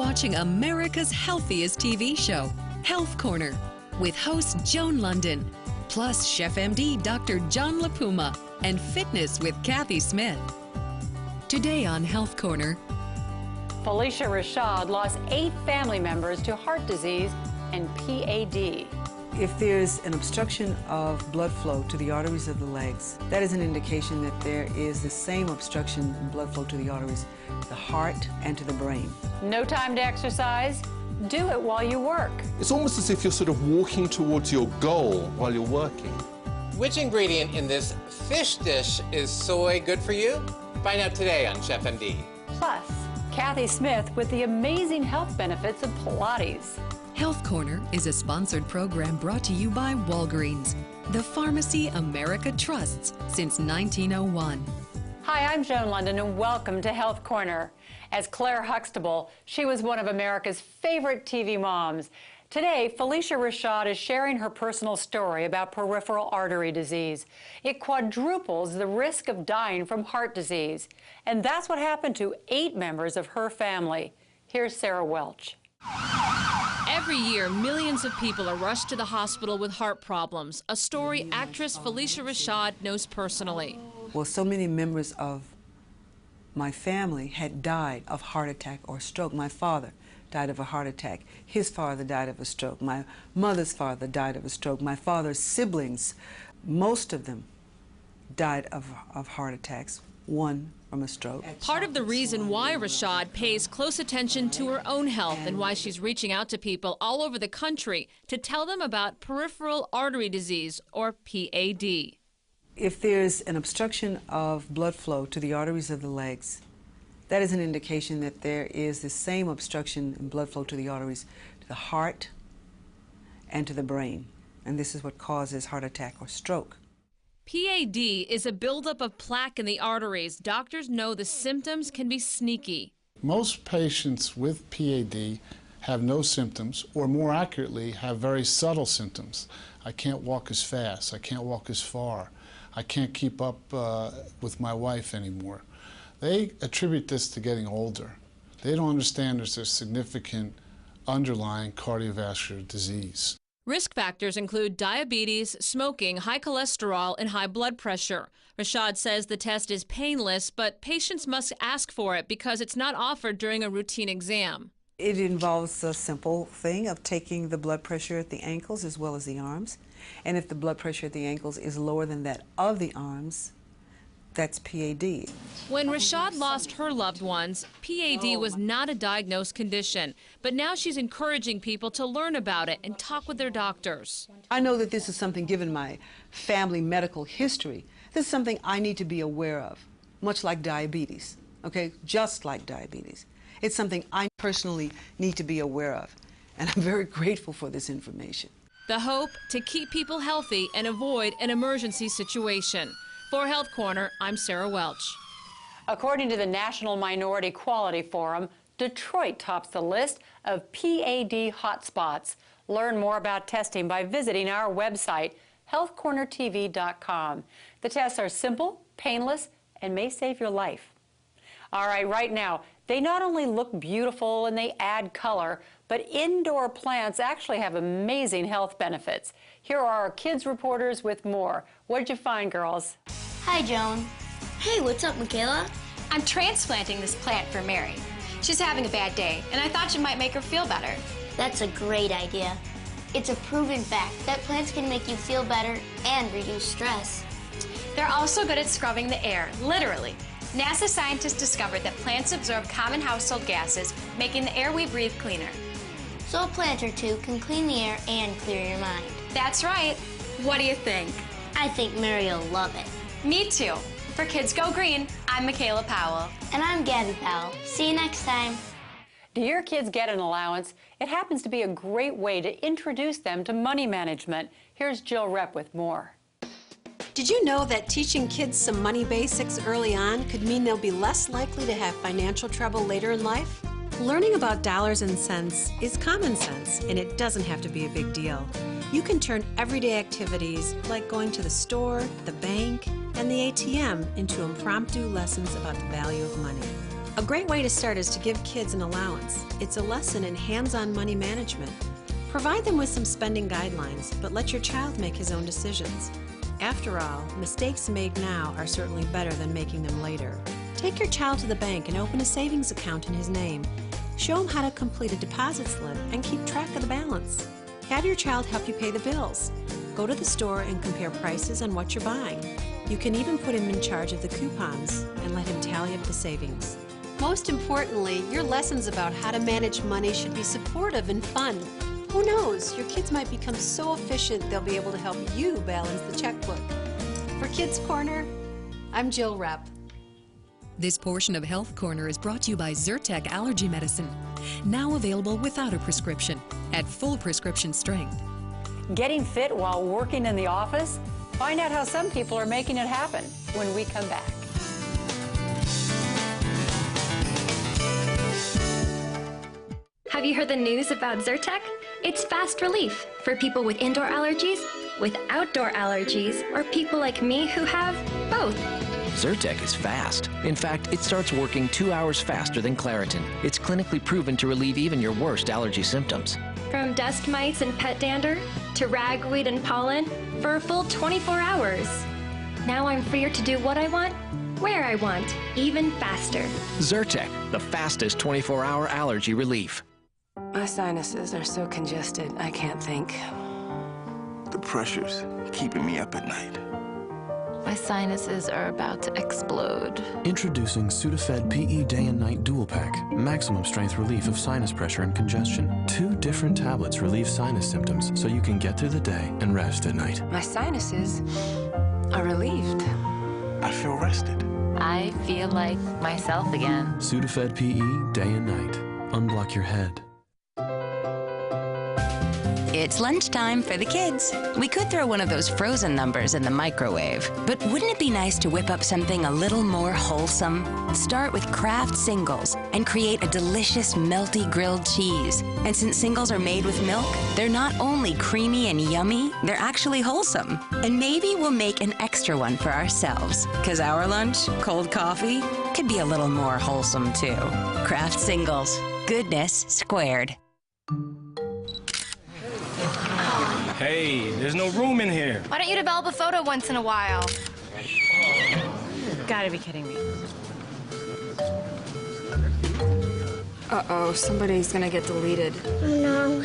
watching America's healthiest TV show, Health Corner, with host Joan Lunden, plus Chef M.D. Dr. John LaPuma, and Fitness with Kathy Smith. Today on Health Corner, Phylicia Rashad lost 8 family members to heart disease and PAD. If there's an obstruction of blood flow to the arteries of the legs, that is an indication that there is the same obstruction in blood flow to the arteries, the heart, and to the brain. No time to exercise? Do it while you work. It's almost as if you're sort of walking towards your goal while you're working. Which ingredient in this fish dish is soy good for you? Find out today on Chef M.D. Plus, Kathy Smith with the amazing health benefits of Pilates. Health Corner is a sponsored program brought to you by Walgreens, the pharmacy America trusts since 1901. Hi, I'm Joan Lunden, and welcome to Health Corner. As Claire Huxtable, she was one of America's favorite TV moms. Today, Phylicia Rashad is sharing her personal story about peripheral artery disease. It quadruples the risk of dying from heart disease. And that's what happened to 8 members of her family. Here's Sarah Welch. Every year, millions of people are rushed to the hospital with heart problems, a story actress Phylicia Rashad knows personally. Well, so many members of my family had died of heart attack or stroke. My father died of a heart attack. His father died of a stroke. My mother's father died of a stroke. My father's siblings, most of them died of heart attacks, one from a stroke. Part of the reason why Rashad pays close attention to her own health and why she's reaching out to people all over the country to tell them about peripheral artery disease, or PAD. If there's an obstruction of blood flow to the arteries of the legs, that is an indication that there is the same obstruction in blood flow to the arteries, to the heart, and to the brain. And this is what causes heart attack or stroke. PAD is a buildup of plaque in the arteries. Doctors know the symptoms can be sneaky. Most patients with PAD have no symptoms, or more accurately, have very subtle symptoms. I can't walk as fast. I can't walk as far. I can't keep up with my wife anymore. They attribute this to getting older. They don't understand there's a significant underlying cardiovascular disease. Risk factors include diabetes, smoking, high cholesterol, and high blood pressure. Rashad says the test is painless, but patients must ask for it because it's not offered during a routine exam. It involves a simple thing of taking the blood pressure at the ankles as well as the arms. And if the blood pressure at the ankles is lower than that of the arms, that's PAD. When Rashad lost her loved ones, PAD was not a diagnosed condition, but now she's encouraging people to learn about it and talk with their doctors. I know that this is something, given my family medical history, this is something I need to be aware of, much like diabetes, okay? Just like diabetes. It's something I personally need to be aware of, and I'm very grateful for this information. The hope to keep people healthy and avoid an emergency situation. For Health Corner, I'm Sarah Welch. According to the National Minority Quality Forum, Detroit tops the list of PAD hotspots. Learn more about testing by visiting our website, healthcornertv.com. The tests are simple, painless, and may save your life. All right, right now, they not only look beautiful and they add color, but indoor plants actually have amazing health benefits. Here are our kids reporters with more. What did you find, girls? Hi, Joan. Hey, what's up, Michaela? I'm transplanting this plant for Mary. She's having a bad day, and I thought you might make her feel better. That's a great idea. It's a proven fact that plants can make you feel better and reduce stress. They're also good at scrubbing the air, literally. NASA scientists discovered that plants absorb common household gases, making the air we breathe cleaner. So a plant or two can clean the air and clear your mind. That's right. What do you think? I think Mary will love it. Me too. For Kids Go Green, I'm Michaela Powell. And I'm Gabby Powell. See you next time. Do your kids get an allowance? It happens to be a great way to introduce them to money management. Here's Jill Repp with more. Did you know that teaching kids some money basics early on could mean they'll be less likely to have financial trouble later in life? Learning about dollars and cents is common sense, and it doesn't have to be a big deal. You can turn everyday activities like going to the store, the bank, and the ATM into impromptu lessons about the value of money. A great way to start is to give kids an allowance. It's a lesson in hands-on money management. Provide them with some spending guidelines, but let your child make his own decisions. After all, mistakes made now are certainly better than making them later. Take your child to the bank and open a savings account in his name. Show him how to complete a deposit slip and keep track of the balance. Have your child help you pay the bills. Go to the store and compare prices on what you're buying. You can even put him in charge of the coupons and let him tally up the savings. Most importantly, your lessons about how to manage money should be supportive and fun. Who knows, your kids might become so efficient they'll be able to help you balance the checkbook. For Kids Corner, I'm Jill Repp. This portion of Health Corner is brought to you by Zyrtec Allergy Medicine. Now available without a prescription, at full prescription strength. Getting fit while working in the office? Find out how some people are making it happen when we come back. Have you heard the news about Zyrtec? It's fast relief for people with indoor allergies, with outdoor allergies, or people like me who have both. Zyrtec is fast. In fact, it starts working 2 hours faster than Claritin. It's clinically proven to relieve even your worst allergy symptoms. From dust mites and pet dander to ragweed and pollen for a full 24 hours. Now I'm freer to do what I want, where I want, even faster. Zyrtec, the fastest 24-hour allergy relief. My sinuses are so congested, I can't think. The pressure's keeping me up at night. My sinuses are about to explode. Introducing Sudafed PE Day and Night Dual Pack. Maximum strength relief of sinus pressure and congestion. 2 different tablets relieve sinus symptoms so you can get through the day and rest at night. My sinuses are relieved. I feel rested. I feel like myself again. Sudafed PE Day and Night. Unblock your head. It's lunchtime for the kids. We could throw one of those frozen numbers in the microwave, but wouldn't it be nice to whip up something a little more wholesome? Start with Kraft Singles and create a delicious melty grilled cheese. And since singles are made with milk, they're not only creamy and yummy, they're actually wholesome. And maybe we'll make an extra one for ourselves, because our lunch, cold coffee, could be a little more wholesome too. Kraft Singles. Goodness squared. Hey, there's no room in here. Why don't you develop a photo once in a while? Gotta be kidding me. Uh-oh, somebody's gonna get deleted. Oh, no.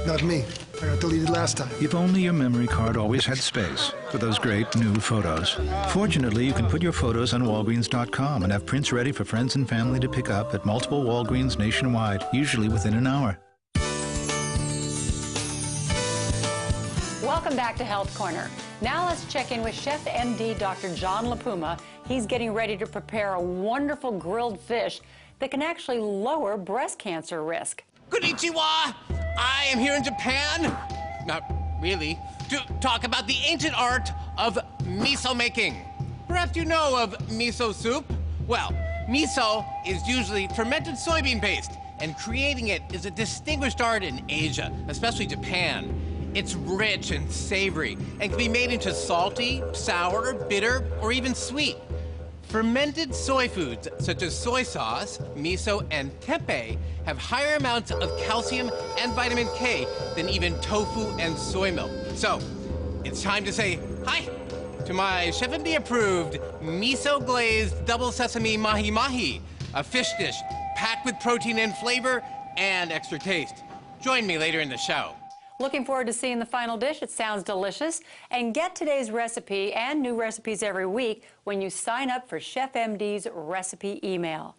Not me. I got deleted last time. If only your memory card always had space for those great new photos. Fortunately, you can put your photos on Walgreens.com and have prints ready for friends and family to pick up at multiple Walgreens nationwide, usually within an hour. Welcome back to Health Corner. Now let's check in with Chef M.D. Dr. John LaPuma. He's getting ready to prepare a wonderful grilled fish that can actually lower breast cancer risk. Konnichiwa! I am here in Japan, not really, to talk about the ancient art of miso making. Perhaps you know of miso soup? Well, miso is usually fermented soybean paste, and creating it is a distinguished art in Asia, especially Japan. It's rich and savory and can be made into salty, sour, bitter, or even sweet. Fermented soy foods such as soy sauce, miso, and tempeh have higher amounts of calcium and vitamin K than even tofu and soy milk. So, it's time to say hi to my Chef M.D. approved miso glazed double sesame mahi mahi, a fish dish packed with protein and flavor and extra taste. Join me later in the show. Looking forward to seeing the final dish. It sounds delicious. And get today's recipe and new recipes every week when you sign up for Chef M.D.'s recipe email.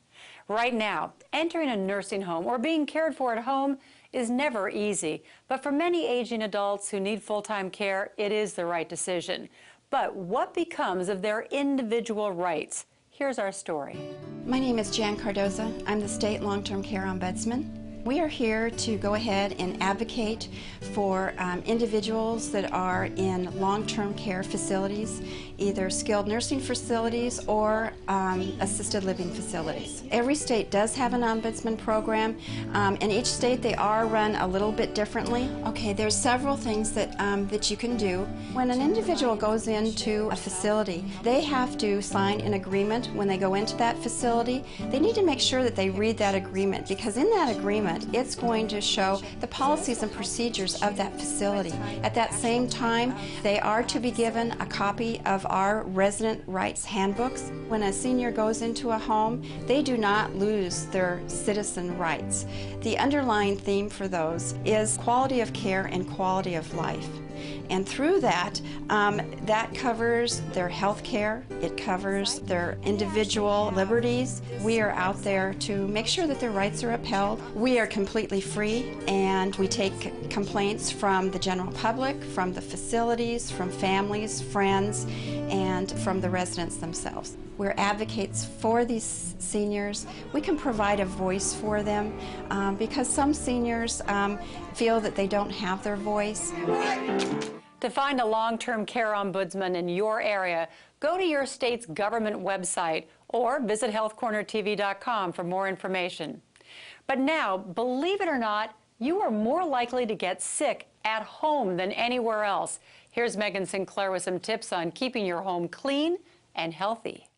Right now, entering a nursing home or being cared for at home is never easy. But for many aging adults who need full-time care, it is the right decision. But what becomes of their individual rights? Here's our story. My name is Jan Cardoza. I'm the State Long-Term Care Ombudsman. We are here to go ahead and advocate for individuals that are in long-term care facilities, either skilled nursing facilities or assisted living facilities. Every state does have an ombudsman program. In each state they are run a little bit differently. Okay, there's several things that, that you can do. When an individual goes into a facility, they have to sign an agreement when they go into that facility. They need to make sure that they read that agreement, because in that agreement it's going to show the policies and procedures of that facility. At that same time, they are to be given a copy of our resident rights handbooks. When a senior goes into a home, they do not lose their citizen rights. The underlying theme for those is quality of care and quality of life. And through that, that covers their health care, it covers their individual liberties. We are out there to make sure that their rights are upheld. We are completely free, and we take complaints from the general public, from the facilities, from families, friends, and from the residents themselves. We're advocates for these seniors. We can provide a voice for them because some seniors feel that they don't have their voice. To find a long-term care ombudsman in your area, go to your state's government website or visit healthcornertv.com for more information. But now, believe it or not, you are more likely to get sick at home than anywhere else. Here's Megan Sinclair with some tips on keeping your home clean and healthy.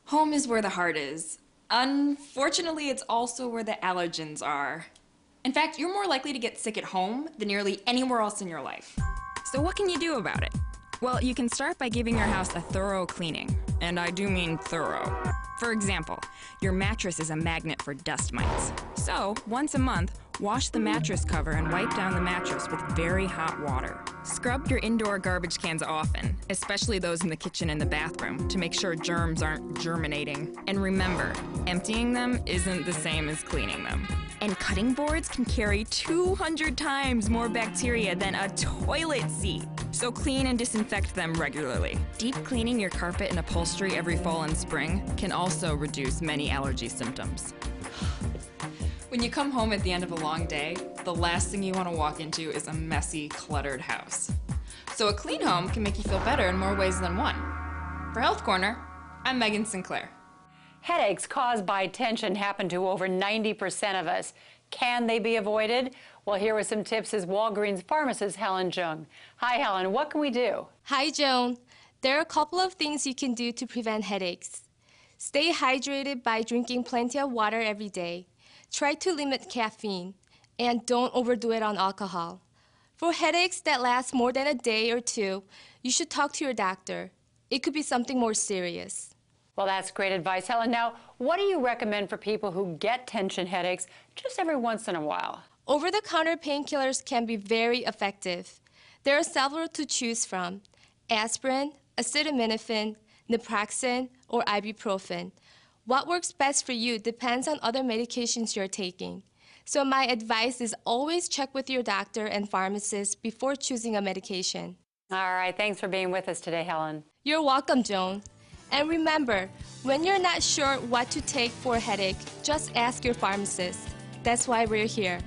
Home is where the heart is. Unfortunately, it's also where the allergens are. In fact, you're more likely to get sick at home than nearly anywhere else in your life. So what can you do about it? Well, you can start by giving your house a thorough cleaning. And I do mean thorough. For example, your mattress is a magnet for dust mites. So, once a month, wash the mattress cover and wipe down the mattress with very hot water. Scrub your indoor garbage cans often, especially those in the kitchen and the bathroom, to make sure germs aren't germinating. And remember, emptying them isn't the same as cleaning them. And cutting boards can carry 200 times more bacteria than a toilet seat. So clean and disinfect them regularly. Deep cleaning your carpet and upholstery every fall and spring can also reduce many allergy symptoms. When you come home at the end of a long day, the last thing you want to walk into is a messy, cluttered house. So a clean home can make you feel better in more ways than one. For Health Corner, I'm Megan Sinclair. Headaches caused by tension happen to over 90% of us. Can they be avoided? Well, here with some tips is Walgreens pharmacist Helen Jung. Hi, Helen. What can we do? Hi, Joan. There are a couple of things you can do to prevent headaches. Stay hydrated by drinking plenty of water every day. Try to limit caffeine, and don't overdo it on alcohol. For headaches that last more than a day or two, you should talk to your doctor. It could be something more serious. Well, that's great advice, Helen. Now, what do you recommend for people who get tension headaches just every once in a while? Over-the-counter painkillers can be very effective. There are several to choose from: aspirin, acetaminophen, naproxen, or ibuprofen. What works best for you depends on other medications you're taking. So my advice is always check with your doctor and pharmacist before choosing a medication. All right, thanks for being with us today, Helen. You're welcome, Joan. And remember, when you're not sure what to take for a headache, just ask your pharmacist. That's why we're here.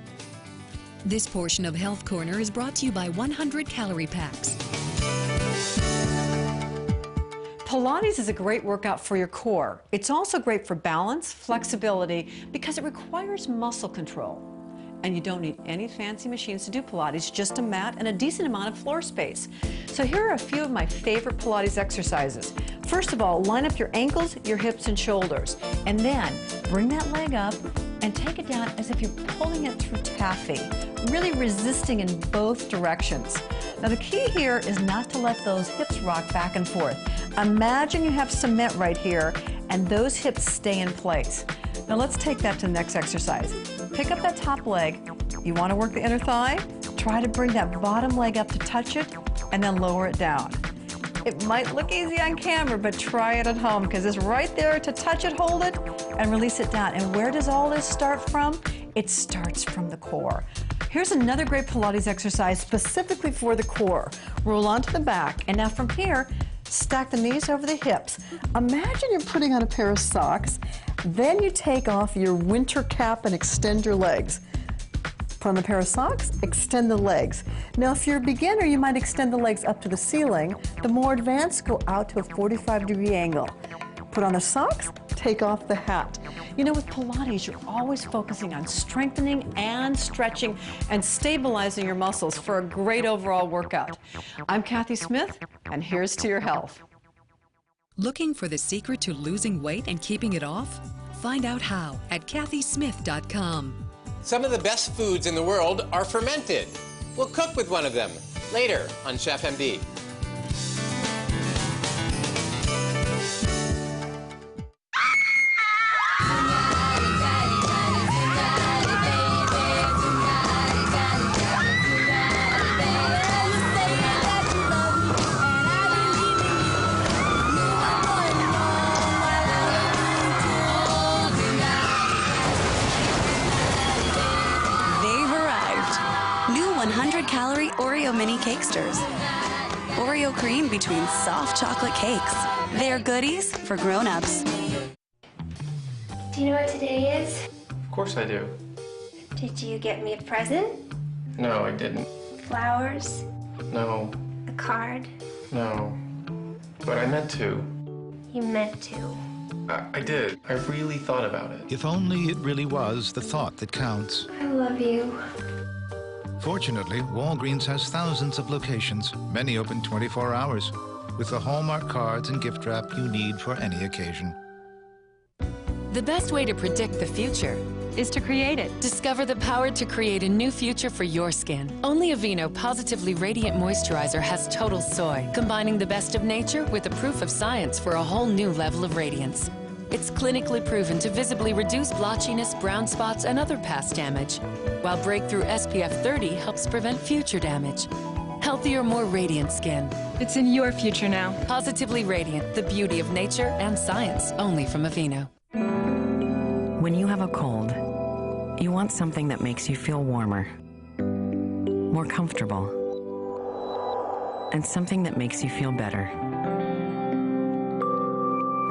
This portion of Health Corner is brought to you by 100 Calorie Packs. Pilates is a great workout for your core. It's also great for balance, flexibility, because it requires muscle control. And you don't need any fancy machines to do Pilates, just a mat and a decent amount of floor space. So here are a few of my favorite Pilates exercises. First of all, line up your ankles, your hips, and shoulders. And then bring that leg up and take it down as if you're pulling it through taffy, really resisting in both directions. Now the key here is not to let those hips rock back and forth. Imagine you have cement right here and those hips stay in place. Now let's take that to the next exercise. Pick up that top leg. You want to work the inner thigh? Try to bring that bottom leg up to touch it and then lower it down. It might look easy on camera, but try it at home because it's right there to touch it, hold it, and release it down. And where does all this start from? It starts from the core. Here's another great Pilates exercise specifically for the core. Roll onto the back, and now from here, stack the knees over the hips. Imagine you're putting on a pair of socks, then you take off your winter cap and extend your legs. Put on a pair of socks, extend the legs. Now, if you're a beginner, you might extend the legs up to the ceiling. The more advanced, go out to a 45-degree angle. Put on the socks, take off the hat. You know, with Pilates, you're always focusing on strengthening and stretching and stabilizing your muscles for a great overall workout. I'm Kathy Smith, and here's to your health. Looking for the secret to losing weight and keeping it off? Find out how at kathysmith.com. Some of the best foods in the world are fermented. We'll cook with one of them later on Chef M.D. Oreo mini cakesters. Oreo cream between soft chocolate cakes. They're goodies for grown-ups. Do you know what today is? Of course I do. Did you get me a present? No, I didn't. Flowers? No. A card? No. But I meant to. You meant to. I did. I really thought about it. If only it really was the thought that counts. I love you. Fortunately, Walgreens has thousands of locations, many open 24 hours, with the Hallmark cards and gift wrap you need for any occasion. The best way to predict the future is to create it. Discover the power to create a new future for your skin. Only Aveeno Positively Radiant Moisturizer has total soy, combining the best of nature with the proof of science for a whole new level of radiance. It's clinically proven to visibly reduce blotchiness, brown spots, and other past damage, while breakthrough SPF 30 helps prevent future damage. Healthier, more radiant skin. It's in your future now. Positively Radiant, the beauty of nature and science, only from Aveeno. When you have a cold, you want something that makes you feel warmer, more comfortable, and something that makes you feel better.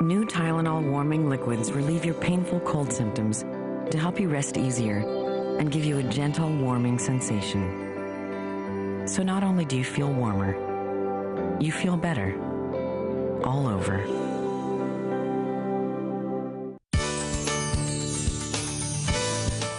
New Tylenol warming liquids relieve your painful cold symptoms to help you rest easier and give you a gentle, warming sensation. So not only do you feel warmer, you feel better all over.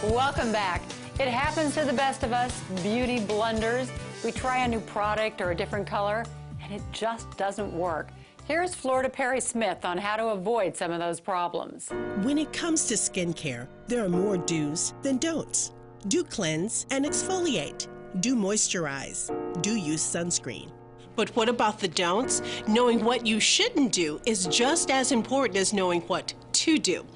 Welcome back. It happens to the best of us, beauty blunders. We try a new product or a different color, and it just doesn't work. Here's Florida Perry Smith on how to avoid some of those problems. When it comes to skincare, there are more do's than don'ts. Do cleanse and exfoliate. Do moisturize. Do use sunscreen. But what about the don'ts? Knowing what you shouldn't do is just as important as knowing what to do.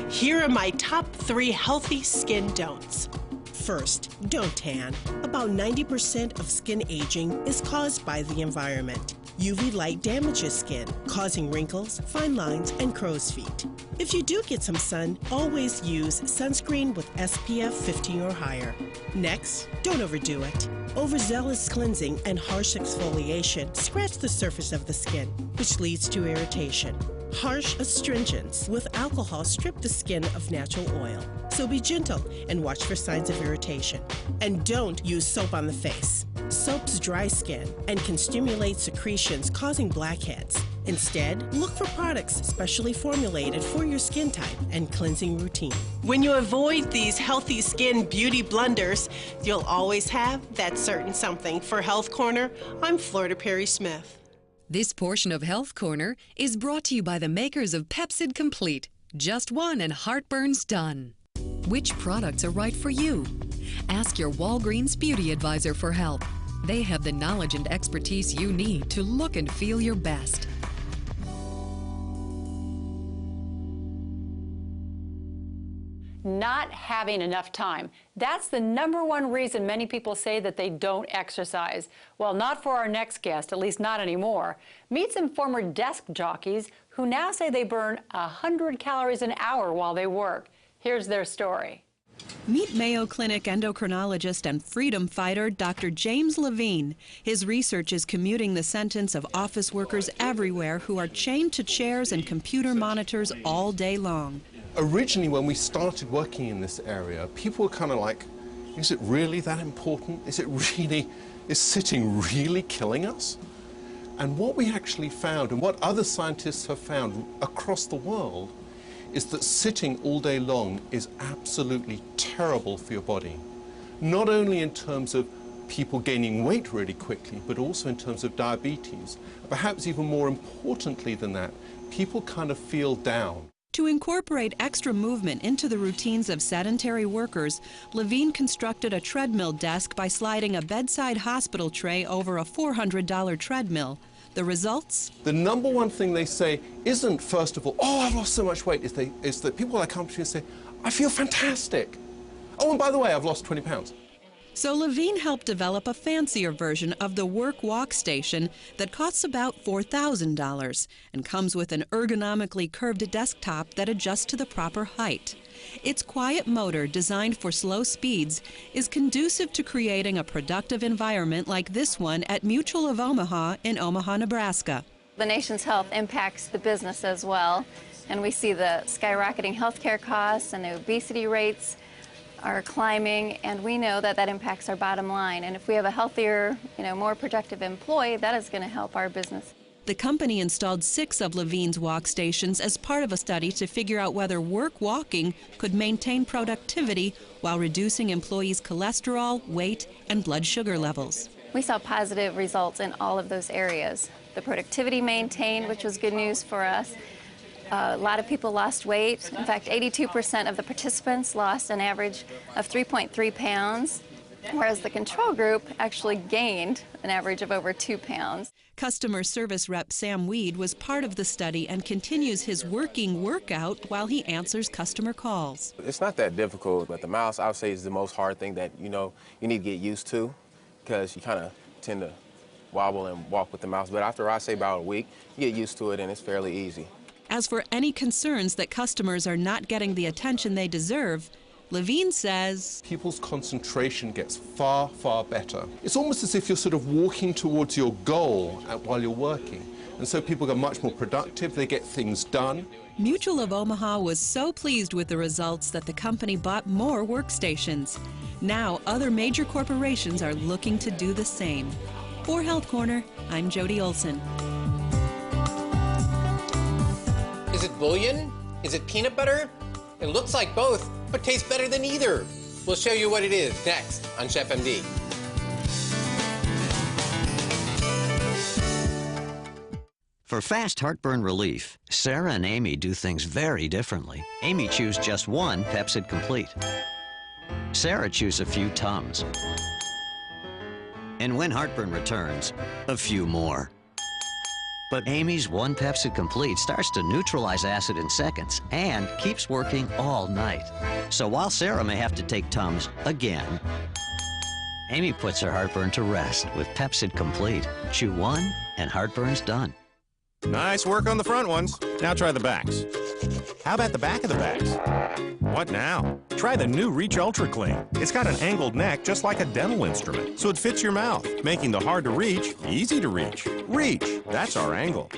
Here are my top 3 healthy skin don'ts. First, don't tan. About 90% of skin aging is caused by the environment. UV light damages skin, causing wrinkles, fine lines, and crow's feet. If you do get some sun, always use sunscreen with SPF 50 or higher. Next, don't overdo it. Overzealous cleansing and harsh exfoliation scratch the surface of the skin, which leads to irritation. Harsh astringents with alcohol strip the skin of natural oil. So be gentle and watch for signs of irritation. And don't use soap on the face. Soaps dry skin and can stimulate secretions, causing blackheads. Instead, look for products specially formulated for your skin type and cleansing routine. When you avoid these healthy skin beauty blunders, you'll always have that certain something. For Health Corner, I'm Florida Perry Smith. This portion of Health Corner is brought to you by the makers of Pepcid Complete. Just one and heartburn's done. Which products are right for you? Ask your Walgreens Beauty Advisor for help. They have the knowledge and expertise you need to look and feel your best. Not having enough time. That's the #1 reason many people say that they don't exercise. Well, not for our next guest, at least not anymore. Meet some former desk jockeys who now say they burn 100 calories an hour while they work. Here's their story. Meet Mayo Clinic endocrinologist and freedom fighter Dr. James Levine. His research is commuting the sentence of office workers everywhere who are chained to chairs and computer monitors all day long. Originally, when we started working in this area, people were kind of like, Is it really that important? Is sitting really killing us? And what we actually found, and what other scientists have found across the world, is that sitting all day long is absolutely terrible for your body. Not only in terms of people gaining weight really quickly, but also in terms of diabetes. Perhaps even more importantly than that, people kind of feel down. To incorporate extra movement into the routines of sedentary workers, Levine constructed a treadmill desk by sliding a bedside hospital tray over a $400 treadmill. The results? The number one thing they say isn't, first of all, oh, I've lost so much weight. It's that people that come to me say, I feel fantastic. Oh, and by the way, I've lost 20 pounds. So Levine helped develop a fancier version of the Work Walk Station that costs about $4,000 and comes with an ergonomically curved desktop that adjusts to the proper height. Its quiet motor, designed for slow speeds, is conducive to creating a productive environment like this one at Mutual of Omaha in Omaha, Nebraska. The nation's health impacts the business as well, and we see the skyrocketing healthcare costs and the obesity rates are climbing, and we know that that impacts our bottom line. And if we have a healthier, more productive employee, that is going to help our business. The company installed 6 of Levine's walk stations as part of a study to figure out whether work walking could maintain productivity while reducing employees' cholesterol, weight, and blood sugar levels. We saw positive results in all of those areas. The productivity maintained, which was good news for us. A lot of people lost weight. In fact, 82% of the participants lost an average of 3.3 pounds, whereas the control group actually gained an average of over 2 pounds. Customer service rep Sam Weed was part of the study and continues his working workout while he answers customer calls. It's not that difficult, but the mouse, I would say, is the most hard thing that, you need to get used to, because you kind of tend to wobble and walk with the mouse. But after, I say, about a week, you get used to it, and it's fairly easy. As for any concerns that customers are not getting the attention they deserve, Levine says people's concentration gets far, far better. It's almost as if you're sort of walking towards your goal while you're working. And so people get much more productive, they get things done. Mutual of Omaha was so pleased with the results that the company bought more workstations. Now, other major corporations are looking to do the same. For Health Corner, I'm Jody Olson. Is it bouillon? Is it peanut butter? It looks like both, but tastes better than either. We'll show you what it is next on Chef M.D. For fast heartburn relief, Sarah and Amy do things very differently. Amy chews just one Pepcid Complete. Sarah chews a few Tums. And when heartburn returns, a few more. But Amy's one Pepcid Complete starts to neutralize acid in seconds and keeps working all night. So while Sarah may have to take Tums again, Amy puts her heartburn to rest with Pepcid Complete. Chew one and heartburn's done. Nice work on the front ones. Now try the backs. How about the back of the backs? What now? Try the new Reach Ultra Clean. It's got an angled neck just like a dental instrument, so it fits your mouth, making the hard to reach easy to reach. Reach, that's our angle.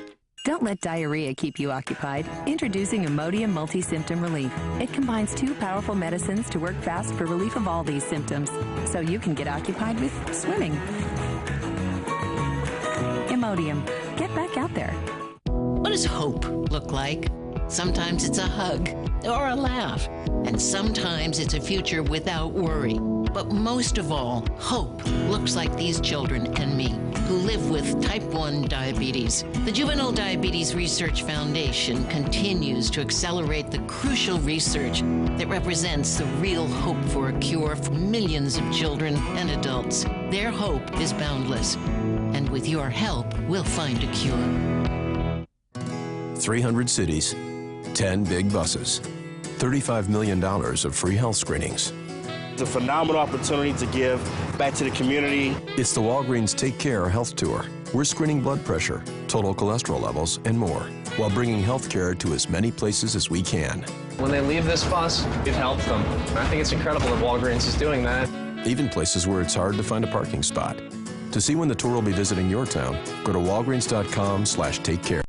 Don't let diarrhea keep you occupied. Introducing Imodium Multi-Symptom Relief. It combines 2 powerful medicines to work fast for relief of all these symptoms, so you can get occupied with swimming. Imodium. Get back out there. What does hope look like? Sometimes it's a hug or a laugh, and sometimes it's a future without worry. But most of all, hope looks like these children and me, who live with type 1 diabetes. The Juvenile Diabetes Research Foundation continues to accelerate the crucial research that represents the real hope for a cure for millions of children and adults. Their hope is boundless, and with your help, we'll find a cure. 300 cities, 10 big buses, $35 million of free health screenings. It's a phenomenal opportunity to give back to the community. It's the Walgreens Take Care Health Tour. We're screening blood pressure, total cholesterol levels, and more, while bringing health care to as many places as we can. When they leave this bus, it helps them. I think it's incredible that Walgreens is doing that. Even places where it's hard to find a parking spot. To see when the tour will be visiting your town, go to walgreens.com/takecare.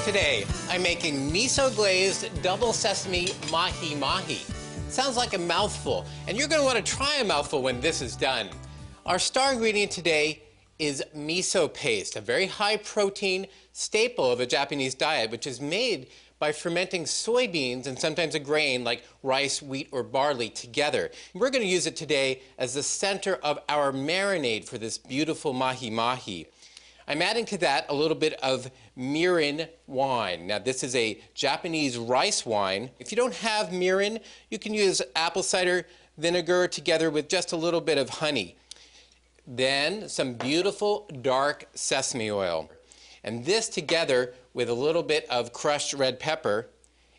Today, I I'm making miso glazed double sesame mahi-mahi. Sounds like a mouthful, and you're going to want to try a mouthful when this is done. Our star ingredient today is miso paste, a very high protein staple of a Japanese diet, which is made by fermenting soybeans and sometimes a grain like rice, wheat, or barley together. We're going to use it today as the center of our marinade for this beautiful mahi-mahi. I'm adding to that a little bit of mirin wine. Now, this is a Japanese rice wine. If you don't have mirin, you can use apple cider vinegar together with just a little bit of honey. Then some beautiful dark sesame oil. And this together with a little bit of crushed red pepper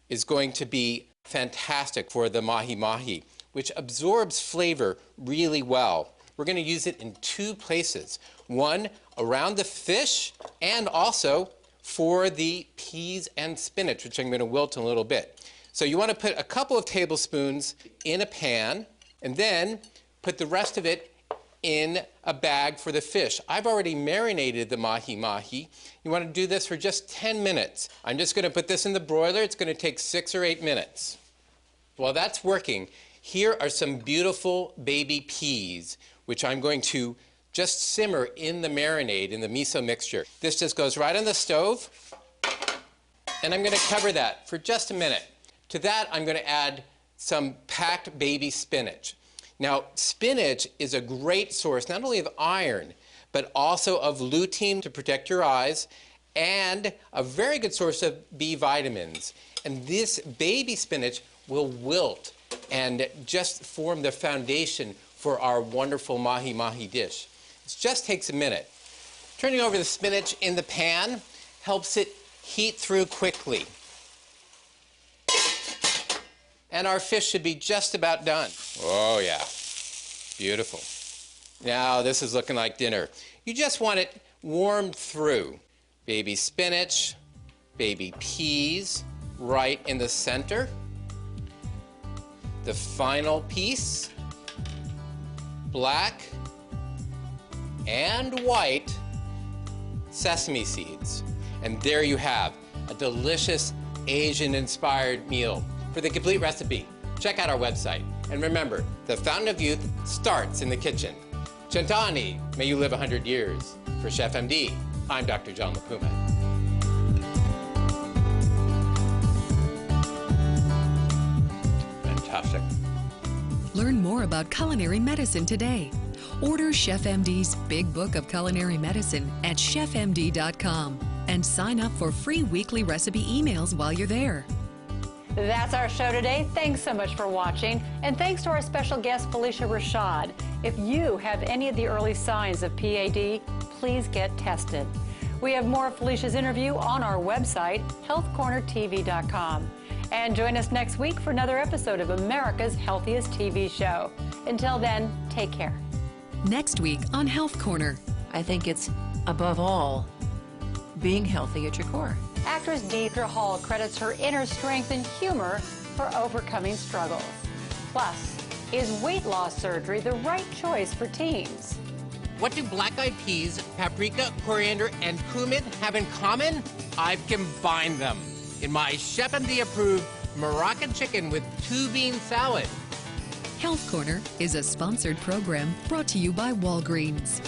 is going to be fantastic for the mahi-mahi, which absorbs flavor really well. We're going to use it in two places. One, around the fish, and also for the peas and spinach, which I'm going to wilt in a little bit. So you want to put a couple of tablespoons in a pan, and then put the rest of it in a bag for the fish. I've already marinated the mahi-mahi. You want to do this for just 10 minutes. I'm just going to put this in the broiler. It's going to take 6 or 8 minutes. While that's working, here are some beautiful baby peas, which I'm going to just simmer in the marinade, in the miso mixture. This just goes right on the stove, and I'm going to cover that for just a minute. To that, I'm going to add some packed baby spinach. Now, spinach is a great source not only of iron, but also of lutein to protect your eyes, and a very good source of B vitamins. And this baby spinach will wilt and just form the foundation for our wonderful mahi-mahi dish. It just takes a minute. Turning over the spinach in the pan helps it heat through quickly. And our fish should be just about done. Oh yeah, beautiful. Now this is looking like dinner. You just want it warmed through. Baby spinach, baby peas, right in the center. The final piece, black and white sesame seeds. And there you have a delicious Asian-inspired meal. For the complete recipe, check out our website. And remember, the fountain of youth starts in the kitchen. Chantani, may you live 100 years. For Chef M.D., I'm Dr. John LaPuma. Fantastic. Learn more about culinary medicine today. Order Chef M.D.'s Big Book of Culinary Medicine at chefmd.com and sign up for free weekly recipe emails while you're there. That's our show today. Thanks so much for watching. And thanks to our special guest, Phylicia Rashad. If you have any of the early signs of PAD, please get tested. We have more of Phylicia's interview on our website, healthcornertv.com. And join us next week for another episode of America's Healthiest TV Show. Until then, take care. Next week on Health Corner. I think it's, above all, being healthy at your core. Actress Deidre Hall credits her inner strength and humor for overcoming struggles. Plus, is weight loss surgery the right choice for teens? What do black-eyed peas, paprika, coriander, and cumin have in common? I've combined them in my Chef M.D. approved Moroccan chicken with 2-bean salad. Health Corner is a sponsored program brought to you by Walgreens.